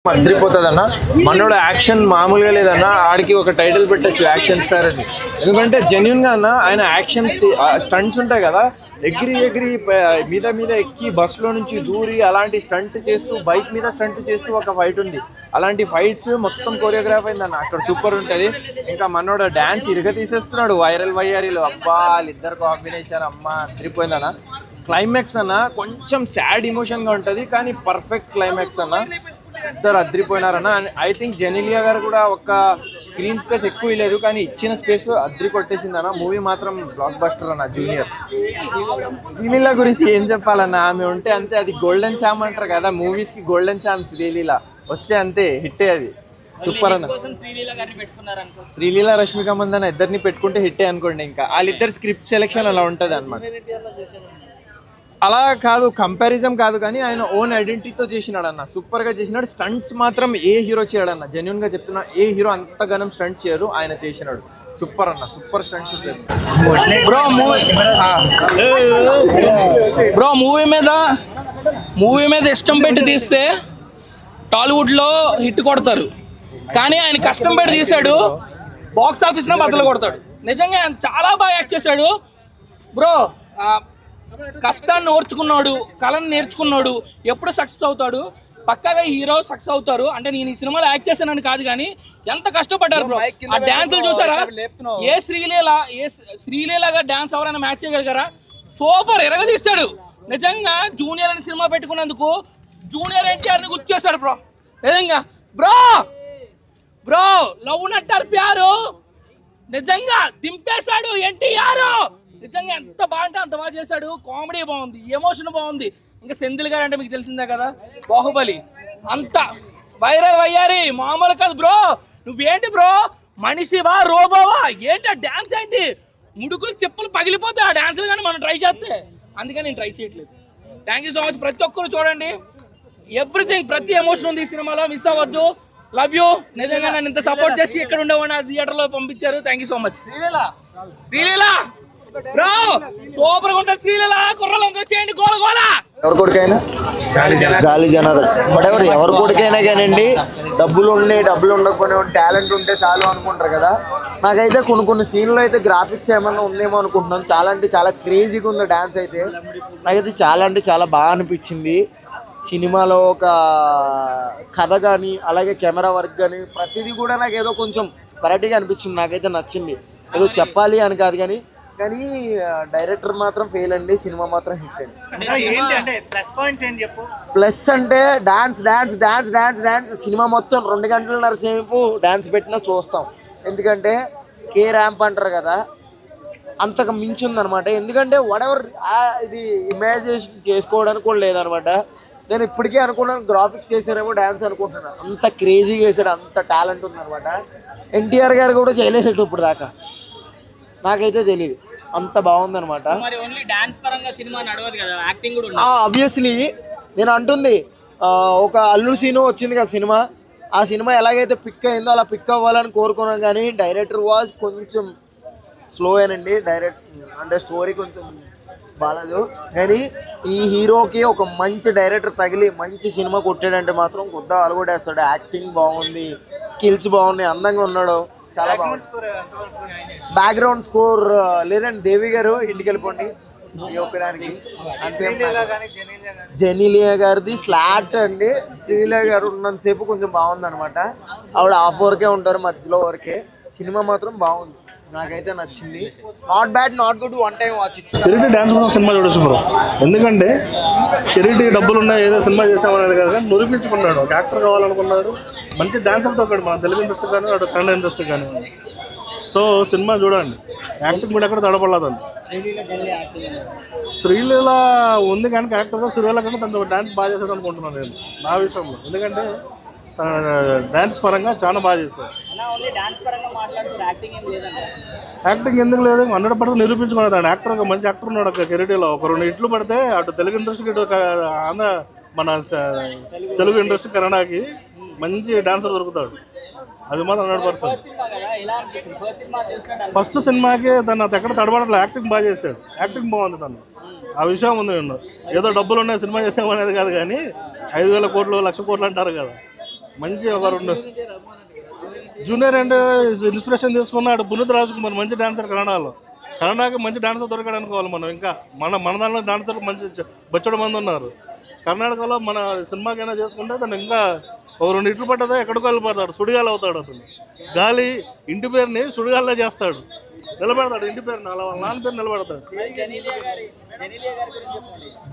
అదిరిపోతుందన్న. మనోడు యాక్షన్ మామూలుగా లేదన్న. ఆడికి ఒక టైటిల్ పెట్టచ్చు యాక్షన్ స్టార్ అని. ఎందుకంటే జెన్యున్ గా అన్న ఆయన యాక్షన్ స్టంట్స్ ఉంటాయి కదా, ఎగిరి మీద మీద ఎక్కి బస్సులో నుంచి దూరి అలాంటి స్టంట్ చేస్తూ బైక్ మీద స్టంట్ చేస్తూ ఒక ఫైట్ ఉంది. అలాంటి ఫైట్స్ మొత్తం కొరియోగ్రాఫ్ అయిందన్న. అక్కడ సూపర్ ఉంటుంది. ఇంకా మనోడు డాన్స్ ఇరగ తీసేస్తున్నాడు వైరల్ వయ్యారీలో. అబ్బా వాళ్ళిద్దరు కాంబినేషన్ అమ్మ అదిరిపోయిందన్న. క్లైమాక్స్ అన్న కొంచెం సాడ్ ఎమోషన్ గా ఉంటది కానీ పర్ఫెక్ట్ క్లైమాక్స్ అన్న. ఇద్దరు అద్రిపోయినారన్న. ఐ థింక్ జెనీలియా గారు కూడా ఒక స్క్రీన్ స్పేస్ ఎక్కువ లేదు కానీ ఇచ్చిన స్పేస్ లో అద్రి కొట్టేసిందన్న. మూవీ మాత్రం బ్లాక్ బస్టర్ అన్న. జూనియర్ శ్రీలీల గురించి ఏం చెప్పాలన్న, ఆమె ఉంటే అంతే. అది గోల్డెన్ ఛామ్ అంటారు కదా, మూవీస్ కి గోల్డెన్ ఛామ్ శ్రీలీల వస్తే అంతే హిట్టే. అది సూపర్ అన్న. శ్రీలీల రష్మిక మందన్న ఇద్దరిని పెట్టుకుంటే హిట్టే అనుకోండి. ఇంకా వాళ్ళిద్దరు స్క్రిప్ట్ సెలెక్షన్ అలా ఉంటది అన్నమాట. అలా కాదు, కంపారిజన్ కాదు కానీ ఆయన ఓన్ ఐడెంటిటీతో చేసినాడు అన్న. సూపర్ గా చేసినాడు. స్టంట్స్ మాత్రం ఏ హీరో చేయడన్న, జెన్యున్ గా చెప్తున్నా. ఏ హీరో అంతగానం స్టంట్ చేయరు, ఆయన చేసినాడు. సూపర్ అన్న, సూపర్ స్టంట్స్. బ్రో మూవీ మీద ఇష్టం పెట్టి తీస్తే టాలీవుడ్లో హిట్ కొడతారు, కానీ ఆయన కష్టం పెట్టి తీశాడు, బాక్స్ ఆఫీస్లో బద్దలు కొడతాడు. నిజంగా ఆయన చాలా బాగా యాక్ట్ చేశాడు బ్రో. కష్టాన్ని ఓర్చుకున్నాడు, కళను నేర్చుకున్నాడు. ఎప్పుడు సక్సెస్ అవుతాడు, పక్కాగా హీరో సక్సెస్ అవుతారు. అంటే నేను ఈ సినిమాలో యాక్ట్ చేశానని కాదు కానీ ఎంత కష్టపడ్డారు బ్రో. ఆ డాన్సులు చూసారా? ఏ శ్రీలీలగా డాన్స్ ఎవరైనా మ్యాచ్ చేయగలిగారా? సూపర్ ఎరగదీస్తాడు నిజంగా. జూనియర్ అని సినిమా పెట్టుకున్నందుకు జూనియర్ ఎన్టీఆర్ని గుర్తు చేశాడు బ్రో. నిజంగా బ్రో లవ్ నట్టారు ప్యారు నిజంగా దింపేశాడు ఎన్టీఆర్. నిజంగా ఎంత బాగుంటే అంత బాగా చేశాడు. కామెడీ బాగుంది, ఎమోషన్ బాగుంది. ఇంకా సెంధిల్ గారు అంటే మీకు తెలిసిందే కదా, బాహుబలి. అంత వైరల్ అయ్యారి మామూలు కాదు బ్రో. నువ్వేంటి బ్రో, మనిషివా రోబోవా ఏంటి? ఆ డ్యాన్స్ ఏంటి? ముడుకులు చెప్పులు పగిలిపోతాయి ఆ డ్యాన్సులు కానీ మనం ట్రై చేస్తే. అందుకని నేను ట్రై చేయట్లేదు. Thank you so much. ప్రతి ఒక్కరు చూడండి, ఎవ్రీథింగ్, ప్రతి ఎమోషన్ ఉంది ఈ సినిమాలో. మిస్ అవ్వద్దు. Love you. నిజంగా నన్ను ఇంత సపోర్ట్ చేసి ఇక్కడ ఉండేవాడిని ఆ థియేటర్లో పంపించారు. Thank you so much. Sreeleela bro super గా ఉంటుంది. శ్రీలీల కుర్రలందరూ చేయండి గోల గోల. ఎవరి కొడుకైనా గాలి జనార్దన్ బట్ ఎవరి కొడుకైనా కానండి, డబ్బులు ఉండకపోయినా టాలెంట్ ఉంటే చాలు అనుకుంటారు కదా. నాకైతే కొన్ని సీన్లో అయితే గ్రాఫిక్స్ ఏమన్నా ఉందేమో అనుకుంటున్నాను. చాలా అంటే చాలా క్రేజీగా ఉంది డ్యాన్స్ అయితే. నాకైతే చాలా అంటే చాలా బాగా అనిపించింది. సినిమాలో ఒక కథ కానీ అలాగే కెమెరా వర్క్ కానీ ప్రతిదీ కూడా నాకు ఏదో కొంచెం వెరైటీగా అనిపించింది. నాకైతే నచ్చింది. ఏదో చెప్పాలి అని కాదు కానీ డైరెక్టర్ మాత్రం ఫెయిల్ అండి, సినిమా మాత్రం హిట్ అండి. ప్లస్ అంటే డాన్స్. సినిమా మొత్తం 2 గంటలన్నర సేపు డాన్స్ పెట్టినా చూస్తాం. ఎందుకంటే కే ర్యాంప్ అంటారు కదా, అంతకు మించి ఉందనమాట. ఎందుకంటే వాడెవర్ ఇది ఇమాజినేషన్ చేసుకోవడానికి కూడా లేదనమాట. నేను ఇప్పటికే అనుకున్నాను గ్రాఫిక్స్ చేశారేమో డాన్స్ అనుకుంటున్నాను. అంత క్రేజీగా చేశాడు, అంత టాలెంట్ ఉందనమాట. ఎన్టీఆర్ గారు కూడా చేయలేదు ఇప్పుడు దాకా, నాకైతే తెలియదు. అంత బాగుందనమాట. ఆబ్వియస్లీ నేను అంటుంది ఒక అల్లు సీను వచ్చింది కదా సినిమా, ఆ సినిమా ఎలాగైతే పిక్ అయిందో అలా పిక్ అవ్వాలని కోరుకున్నాను. కానీ డైరెక్టర్ వాజ్ కొంచెం స్లో అనండి. అంటే స్టోరీ కొంచెం బాగాలేదు. కానీ ఈ హీరోకి ఒక మంచి డైరెక్టర్ తగిలి మంచి సినిమా కొట్టాడంటే మాత్రం కొద్దిగా అలగొడేస్తాడు. యాక్టింగ్ బాగుంది, స్కిల్స్ బాగున్నాయి, అందంగా ఉన్నాడు, చాలా బాగుంది. బ్యాక్గ్రౌండ్ స్కోర్ లేదండి, దేవి గారు ఇంటికి వెళ్ళిపోండి ఈ ఒక్కదానికి అంతే. జెనీలియా గారిది స్లాట్ అండి. శ్రీలీల గారు ఉన్నంతసేపు కొంచెం బాగుంది అనమాట. ఆవిడ హాఫ్ వరకే ఉంటారు, మధ్యలో వరకే. సినిమా మాత్రం బాగుంది, నాకైతే నచ్చింది. Not bad, not good, one time watch. Kireeti dance cinema చూడొచ్చు బ్రో. ఎందుకంటే కిరీటి డబ్బులు ఉన్నాయి ఏదో సినిమా చేసామనేది కదా, నిరూపించుకున్నాడు. ఒక యాక్టర్ కావాలనుకున్నాడు, మంచి డాన్సర్తో ఒకటి మన తెలుగు ఇండస్ట్రీ కానీ అటు కన్నడ ఇండస్ట్రీ కానీ. సో సినిమా చూడండి, యాక్టింగ్ కూడా ఎక్కడ తడపడలేదండి. శ్రీలీల ఉంది కానీ క్యారెక్టర్గా శ్రీలీల కంటే తను డాన్స్ బాగా చేశాడు అనుకుంటున్నాను నేను నా విషయంలో. ఎందుకంటే డాన్స్ పరంగా చాలా బాగా చేశారు. యాక్టింగ్ ఎందుకు లేదు, 100% నిరూపించుకున్నాడు. యాక్టర్ మంచి యాక్టర్ ఉన్నాడు అక్కడ కిరీటిలో. ఒక 2 హిట్లు పడితే అటు తెలుగు ఇండస్ట్రీకి ఇటు ఆంధ్ర మన తెలుగు ఇండస్ట్రీ కన్నడకి మంచి డాన్సర్ దొరుకుతాడు. అది మాత్రం 100%. ఫస్ట్ సినిమాకి తను ఎక్కడ తడబడట్లేదు, యాక్టింగ్ బాగా చేశాడు. యాక్టింగ్ బాగుంది తను. ఆ విషయం ఉంది. ఏదో డబ్బులు ఉన్నాయి సినిమా చేసామనేది కాదు కానీ 5,000 కోట్లు 1,00,000 కోట్లు అంటారు కదా, మంచి ఒక 2 జూనియర్ అంటే ఇన్స్పిరేషన్ తీసుకున్నాడు పునీత్ రాజ్కుమార్, మంచి డాన్సర్ కన్నడకి మంచి డాన్సర్ దొరకడు అనుకోవాలి మనం. ఇంకా మన దాంట్లో డాన్సర్లు మంచి బచ్చడు మంది ఉన్నారు. కర్ణాటకలో మన సినిమాకైనా చేసుకుంటే అతను ఇంకా ఒక 2 ఇట్లు పట్టదా ఎక్కడికి వెళ్ళిపోతాడు, సుడిగాలు అవుతాడు. అతను గాలి ఇంటి పేరుని సుడిగాల్లో చేస్తాడు, నిలబెడతాడు ఇంటి పేరుని, అలా వాళ్ళ నాన్న పేరు నిలబెడతాడు.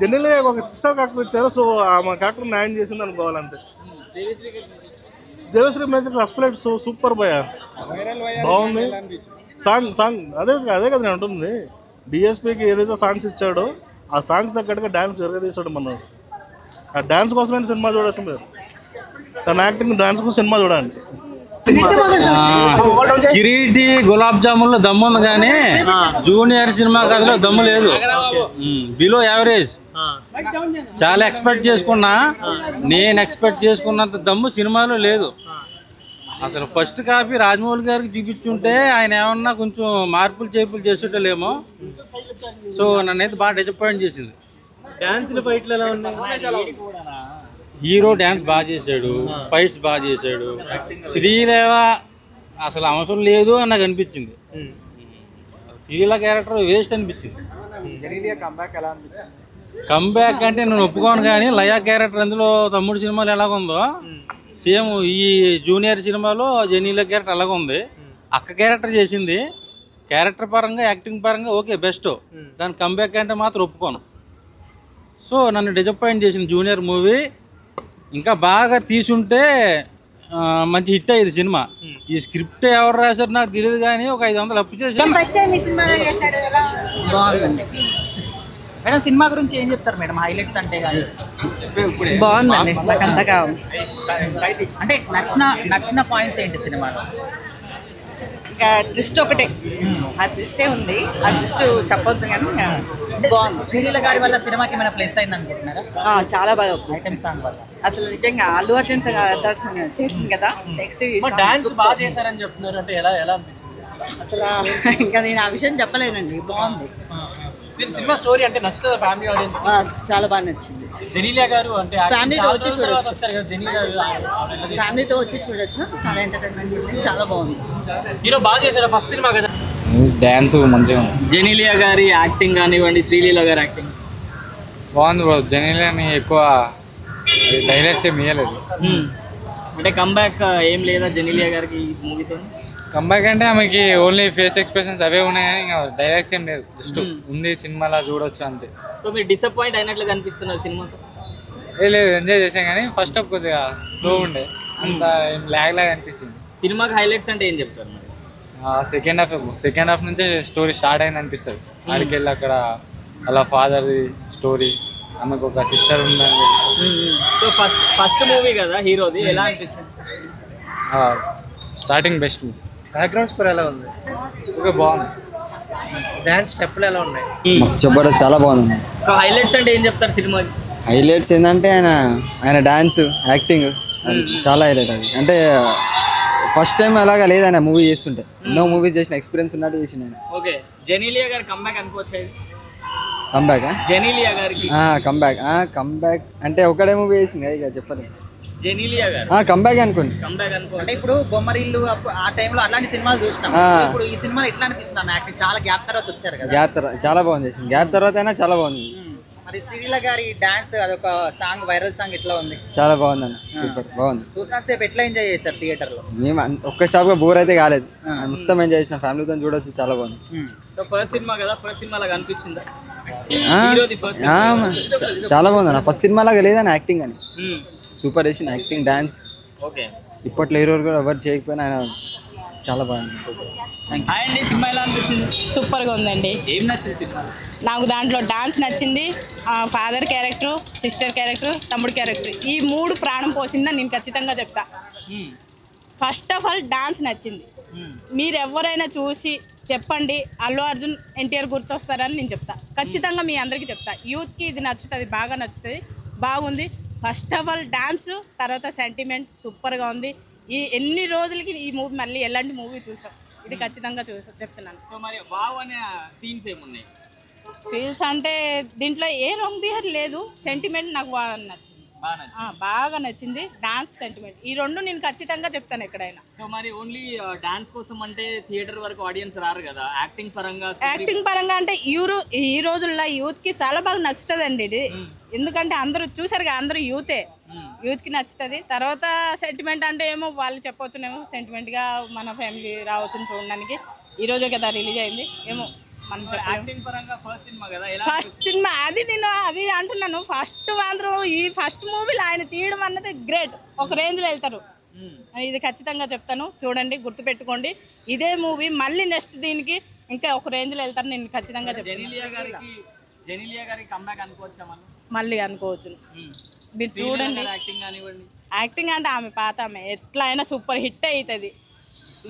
జెన్నెలియా ఒక సిస్టర్ క్యారెక్టర్ ఇచ్చారు, సో ఆమె క్యారెక్టర్ న్యాయం చేసింది అనుకోవాలంటే. దేవశ్రీ మ్యూజిక్ అస్పెక్ట్ సూపర్ భయ, బాగుంది. సాంగ్ అదే కదా నేను అంటుంది. డిఎస్పీకి ఏదైతే సాంగ్స్ ఇచ్చాడో ఆ సాంగ్స్ తగ్గట్టుగా డ్యాన్స్ జరగదీశాడు మనోడు. ఆ డ్యాన్స్ కోసమైన సినిమా చూడొచ్చు మీరు, తన యాక్టింగ్ డ్యాన్స్ కోసం సినిమా చూడండి. కిరీటి గులాబ్ జామున్లో దమ్ము ఉంది కానీ జూనియర్ సినిమా కథలో దమ్ము లేదు, బిలో యావరేజ్. చాలా ఎక్స్పెక్ట్ చేసుకున్నా, నేను ఎక్స్పెక్ట్ చేసుకున్నంత దమ్ము సినిమాలో లేదు అసలు. ఫస్ట్ కాపీ రాజమౌళి గారికి చూపించుంటే ఆయన ఏమన్నా కొంచెం మార్పులు చేపులు చేసేటలేమో. సో నన్నైతే బాగా డిసప్పాయింట్ చేసింది. హీరో డ్యాన్స్ బాగా చేశాడు, ఫైట్స్ బాగా చేశాడు. శ్రీలీల అసలు అవసరం లేదు అని నాకు అనిపించింది. శ్రీలీల క్యారెక్టర్ వేస్ట్ అనిపించింది. కంబ్యాక్ అంటే నేను ఒప్పుకోను, కానీ లయా క్యారెక్టర్ అందులో తమ్ముడు సినిమాలో ఎలాగుందో సేమ్ ఈ జూనియర్ సినిమాలో జెనీల క్యారెక్టర్ అలాగ ఉంది. అక్క క్యారెక్టర్ చేసింది, క్యారెక్టర్ పరంగా యాక్టింగ్ పరంగా ఓకే బెస్ట్, కానీ కంబ్యాక్ అంటే మాత్రం ఒప్పుకోను. సో నన్ను డిసప్పాయింట్ చేసింది జూనియర్ మూవీ. ఇంకా బాగా తీసుంటే మంచి హిట్ అయ్యేది సినిమా. ఈ స్క్రిప్ట్ ఎవరు రాశారు నాకు తెలియదు, కానీ ఒక 500 అప్పు చేసి. మేడం సినిమా గురించి ఏం చెప్తారు మేడం, హైలైట్స్ అంటే? బాగుందండి, నాకు అంతగా అంటే నచ్చిన పాయింట్స్ ఏంటి సినిమాలో? ఇంకా ట్విస్ట్ ఒకటే, ఆ ట్విస్టే ఉంది, ఆ ట్విస్ట్ చెప్పొద్దు కానీ బాగుంది. శ్రీలీల గారి వల్ల సినిమాకి ఏమైనా ప్లస్ అయింది అనుకుంటున్నారా? చాలా బాగా ఐటమ్ సాంగ్ వల్ల అసలు నిజంగా అల్లు అర్జున్ చేసింది కదా. నెక్స్ట్ డాన్స్ బాగా చేశారని చెప్తున్నారు, అంటే ఎలా అనిపించింది అసలు? ఇంకా నేను ఆ విషయం చెప్పలేనండి, బాగుంది సినిమా స్టోరీ. అంటే నచ్చుతుందా ఫ్యామిలీ ఆడియన్స్? చాలా బాగా నచ్చింది. జెనీలియా గారు అంటే ఫ్యామిలీతో వచ్చి చూడొచ్చు, జెనీలియా ఫ్యామిలీతో వచ్చి చూడొచ్చు. చాలా ఎంటర్టైన్మెంట్ ఉంది, చాలా బాగుంది. హీరో బాగా చేశారు ఫస్ట్ సినిమా కదా. డ్యాన్స్ మంచిగా ఉంది. జెనీలియా గారి యాక్టింగ్ కానివ్వండి, శ్రీలీల గారి యాక్టింగ్ బాగుంది బ్రో. జెనీలియాని ఎక్కువ డైలాగ్స్ ఏమి ఇవ్వలేదు. అంటే కంబ్యాక్ ఏం లేదా జెనీలియా గారికి ఈ మూవీతో? కంబ్యాక్ అంటే ఆమెకి ఓన్లీ ఫేస్ ఎక్స్ప్రెషన్స్ అవే ఉన్నాయి కానీ ఇంకా డైలాగ్స్ ఏం లేదు, జస్ట్ ఉంది సినిమాలో చూడొచ్చు అంతే. సో మీరు డిసప్పాయింట్ అయినట్లు కనిపిస్తున్నారు సినిమాతో? లేదు, ఎంజాయ్ చేసాం కానీ ఫస్ట్ హాఫ్ కొద్దిగా స్లో ఉండే, అంత లాగ్ అనిపించింది. సినిమాకి హైలైట్స్ అంటే ఏం చెప్తారు మరి? సెకండ్ హాఫ్ నుంచే స్టోరీ స్టార్ట్ అయింది అనిపిస్తుంది. ఆడికి వెళ్ళి అక్కడ అలా ఫాదర్ది స్టోరీ, ఆమెకు ఒక సిస్టర్ ఉందని. సో ఫస్ట్ మూవీ కదా హీరోది, ఎలా అనిపించింది? Starting best. బ్యాక్గ్రౌండ్ స్కోర్ ఎలా ఉంది? ఓకే, బాగుంది. డాన్స్ స్టెప్లు ఎలా ఉన్నాయి? జబర్దస్త్, చాలా బాగుంది. సో హైలైట్స్ అంటే ఏం చెప్తారు సినిమాకి? హైలైట్స్ ఏంటంటే ఆయన డాన్స్, యాక్టింగ్ చాలా హైలైట్. అది అంటే ఫస్ట్ టైం అలాగా లేదు ఆయన మూవీ చేస్తుంటే, ఎన్నో మూవీస్ చేసిన ఎక్స్పీరియన్స్ ఉన్నట్టు చేసిండు ఆయన. ఓకే, జెనీలియా గారి కంబ్యాక్ అనుకోవచ్చు. కంబ్యాక్ జెనీలియా గారికి కంబ్యాక్ అంటే ఒకటే మూవీ చేసింది ఇక చెప్పలేదు. జెనీలియా గారు కంబ్యాక్ అనుకోండి. కంబ్యాక్ అనుకో అంటే ఇప్పుడు బొమ్మరిల్లు ఆ టైంలో అలాంటి సినిమాలు చూసినాం. ఇప్పుడు ఈ సినిమా ఎట్లా అనిపిస్తుంది? యాక్టింగ్ చాలా గ్యాప్ తర్వాత వచ్చారు కదా. చాలా బాగుంది చేసింది, గ్యాప్ తర్వాత అయినా చాలా బాగుంది. మరి శ్రీలీల గారి డాన్స్ అదొక సాంగ్, వైరల్ సాంగ్ ఎట్లా ఉంది? చాలా బాగుంది అన్న, సూపర్ బాగుంది. చూసినంతసేపు ఎట్లా ఎంజాయ్ చేశారు థియేటర్ లో? మేము ఒక్క స్టాప్ గా బోర్ అయితే కాలేదు, మొత్తం ఎంజాయ్ చేసిన, ఫ్యామిలీతో చూడొచ్చు, చాలా బాగుంది. సో ఫస్ట్ సినిమా కదా, ఫస్ట్ సినిమా లాగా అనిపించిందా? చాలా బాగుంది అన్న, ఫస్ట్ సినిమా లాగా లేదని యాక్టింగ్ అని సూపర్ చేసిన, యాక్టింగ్ డాన్స్. ఓకే, ఇప్పట్లో హీరో కూడా ఎవరు చేయకపోయినా ఆయన చాలా బాగుంది. సినిమా ఎలా అనిపించింది? సూపర్గా ఉందండి. ఏం నచ్చింది సినిమా? నాకు దాంట్లో డాన్స్ నచ్చింది, ఫాదర్ క్యారెక్టర్, సిస్టర్ క్యారెక్టర్, తమ్ముడు క్యారెక్టర్, ఈ 3 ప్రాణం పోసిందని నేను ఖచ్చితంగా చెప్తా. ఫస్ట్ ఆఫ్ ఆల్ డాన్స్ నచ్చింది. మీరు ఎవరైనా చూసి చెప్పండి అల్లు అర్జున్ ఎన్టీఆర్ గుర్తొస్తారని నేను చెప్తా, ఖచ్చితంగా మీ అందరికీ చెప్తా. యూత్కి ఇది నచ్చుతుంది, బాగా నచ్చుతుంది, బాగుంది. ఫస్ట్ ఆఫ్ ఆల్ డాన్స్, తర్వాత సెంటిమెంట్ సూపర్గా ఉంది. ఈ ఎన్ని రోజులకి ఈ మూవీ మళ్ళీ ఎలాంటి మూవీ చూసాం, ఇది ఖచ్చితంగా చెప్తున్నాను. సో మరి వావ్ అనే థీమ్స్ ఏమున్నాయి? ఫీల్స్ అంటే దీంట్లో ఏ రాంగ్ బిహేవియర్ లేదు, సెంటిమెంట్ నాకు బాగా నచ్చింది. బాగా నచ్చింది. డాన్స్ సెంటిమెంట్ ఈ రెండు నేను ఖచ్చితంగా చెప్తాను ఎక్కడైనా. సో మరి ఓన్లీ డాన్స్ కోసం అంటే థియేటర్ వరకు ఆడియన్స్ రారు కదా, యాక్టింగ్ పరంగా అంటే ఈ రోజుల్లో యూత్ కి చాలా బాగా నచ్చుతుందండి ఇది. ఎందుకంటే అందరూ చూసారుగా, అందరూ యూత్ కి నచ్చుతుంది. తర్వాత సెంటిమెంట్ అంటే ఏమో వాళ్ళు చెప్పవచ్చునేమో, సెంటిమెంట్ గా మన ఫ్యామిలీ రావచ్చు చూడడానికి. ఈ రోజే కదా రిలీజ్ అయింది, ఏమో మనం ఫస్ట్ సినిమా అది నేను అది అంటున్నాను. ఈ ఫస్ట్ మూవీలో ఆయన తీయడం అన్నది గ్రేట్, ఒక రేంజ్ లో వెళ్తారు. ఇది ఖచ్చితంగా చెప్తాను, చూడండి, గుర్తుపెట్టుకోండి. ఇదే మూవీ మళ్ళీ నెక్స్ట్ దీనికి ఇంకా ఒక రేంజ్ లో వెళ్తారు, నేను ఖచ్చితంగా చెప్తాను. మళ్ళీ అనుకోవచ్చు. మీరు చూడండి, యాక్టింగ్ అంటే ఆమె పాత ఆమె ఎట్లా అయినా సూపర్ హిట్ అవుతుంది.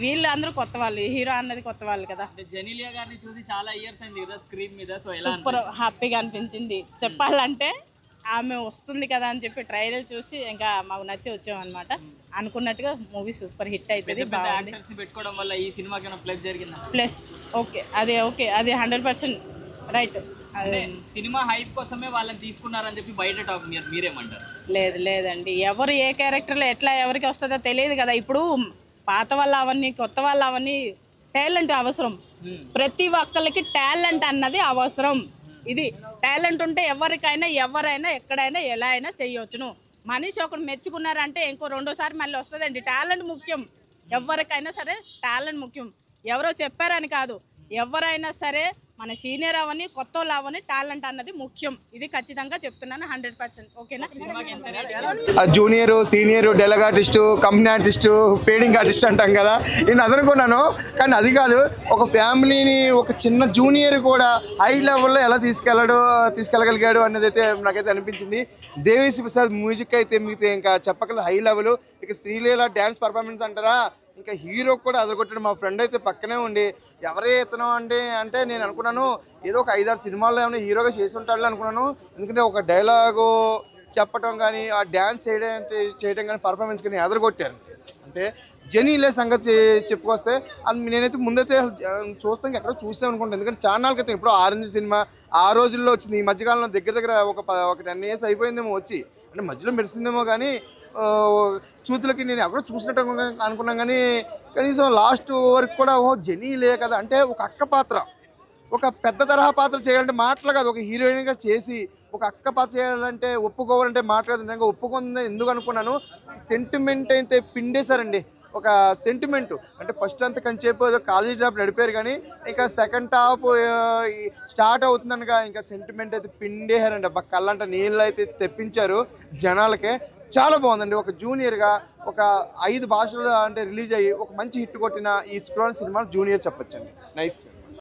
వీళ్ళు అందరూ కొత్త వాళ్ళు, హీరో అన్నది కొత్త వాళ్ళు కదా. జెనీలియా గారిని చూసి చాలా ఇయర్స్ అయింది కదా స్క్రీన్ మీద, సూపర్ హ్యాపీగా అనిపించింది. చెప్పాలంటే ఆమె వస్తుంది కదా అని చెప్పి ట్రైలర్ చూసి ఇంకా మాకు నచ్చి వచ్చామన్నమాట. అనుకున్నట్టుగా మూవీ సూపర్ హిట్ అవుతుంది, బాగుంది. పెట్టుకోవడం వల్ల ఈ సినిమాకి ప్లస్ జరిగింది. ప్లస్ ఓకే, అది 100% రైట్. సినిమా హైప్ కోసమే వాళ్ళని తీసుకున్నారని చెప్పి బయట టాక్, మీరేమంటారు? లేదండి, ఎవరు ఏ క్యారెక్టర్లో ఎట్లా ఎవరికి వస్తుందో తెలియదు కదా. ఇప్పుడు పాత వాళ్ళు అవన్నీ కొత్త వాళ్ళు అవన్నీ టాలెంట్ అవసరం. ప్రతి ఒక్కరికి టాలెంట్ అన్నది అవసరం. ఇది టాలెంట్ ఉంటే ఎవరైనా ఎక్కడైనా ఎలా అయినా చేయవచ్చును. మనిషి ఒకరు మెచ్చుకున్నారంటే ఇంకో రెండోసారి మళ్ళీ వస్తుందండి. టాలెంట్ ముఖ్యం, ఎవరికైనా సరే టాలెంట్ ముఖ్యం. ఎవరో చెప్పారని కాదు, ఎవరైనా సరే మన సీనియర్ అవని కొత్త వాళ్ళు అవని టాలెంట్ అన్నది ముఖ్యం. ఇది ఖచ్చితంగా చెప్తున్నాను, 100%. ఓకేనా? Junior, senior, dialogue artist, company artist, పేడింగ్ ఆర్టిస్ట్ అంటాం కదా, నేను అదనుకున్నాను. కానీ అది కాదు, ఒక ఫ్యామిలీని ఒక చిన్న జూనియర్ కూడా హై లెవెల్లో ఎలా తీసుకెళ్ళగలిగాడు అనేది అయితే నాకైతే అనిపించింది. దేవిశ్రీ ప్రసాద్ మ్యూజిక్ అయితే మీకు ఇంకా చెప్పగల హై లెవెల్. ఇక శ్రీలీల డ్యాన్స్ పర్ఫార్మెన్స్ అంటారా, ఇంకా హీరో కూడా అదరగొట్టాడు. మా ఫ్రెండ్ అయితే పక్కనే ఉండి ఎవరే ఇతను అంటే నేను అనుకున్నాను ఏదో ఒక 5-6 సినిమాల్లో ఏమైనా హీరోగా చేసి ఉంటాడు అనుకున్నాను. ఎందుకంటే ఒక డైలాగు చెప్పటం కానీ, ఆ డ్యాన్స్ చేయడం కానీ, పర్ఫార్మెన్స్ కానీ అదరగొట్టారు. అంటే జెనీలే సంగతి చెప్పుకొస్తే నేనైతే ముందైతే చూస్తాను, ఎక్కడో చూసాను అనుకుంటాను. ఎందుకంటే చాలా క్రితం ఇప్పుడు ఆరెంజ్ సినిమా ఆ రోజుల్లో వచ్చింది. ఈ మధ్యకాలంలో దగ్గర ఒక 10 years అయిపోయిందేమో వచ్చి, అంటే మధ్యలో మెరిసిందేమో. కానీ చూతులకి నేను ఎక్కడో చూసినట్టు అనుకున్నాను. కానీ కనీసం లాస్ట్ వరకు కూడా జెనీలే కదా అంటే ఒక అక్క పాత్ర, ఒక పెద్ద తరహా పాత్ర చేయాలంటే మాటలు కాదు, ఒక హీరోయిన్గా చేసి ఒక అక్క పాత్ర చేయాలంటే ఒప్పుకోవాలంటే మాట్లాడదు. నిజంగా ఒప్పుకుంది ఎందుకు అనుకున్నాను. సెంటిమెంట్ అయితే పిండేశారండి. ఒక సెంటిమెంట్ అంటే ఫస్ట్ అంతా కంచేపు ఏదో కాలేజీ డ్రాప్ నడిపారు, కానీ ఇంకా సెకండ్ హాఫ్ స్టార్ట్ అవుతుందనగా ఇంకా సెంటిమెంట్ అయితే పిండేశారండి. అబ్బా కళ్ళంట నీళ్ళు అయితే తెప్పించారు జనాలకే. చాలా బాగుందండి. ఒక జూనియర్గా ఒక 5 భాషలు అంటే రిలీజ్ అయ్యి ఒక మంచి హిట్ కొట్టిన ఈ స్క్రోన్ సినిమా జూనియర్ చెప్పొచ్చండి. నైస్.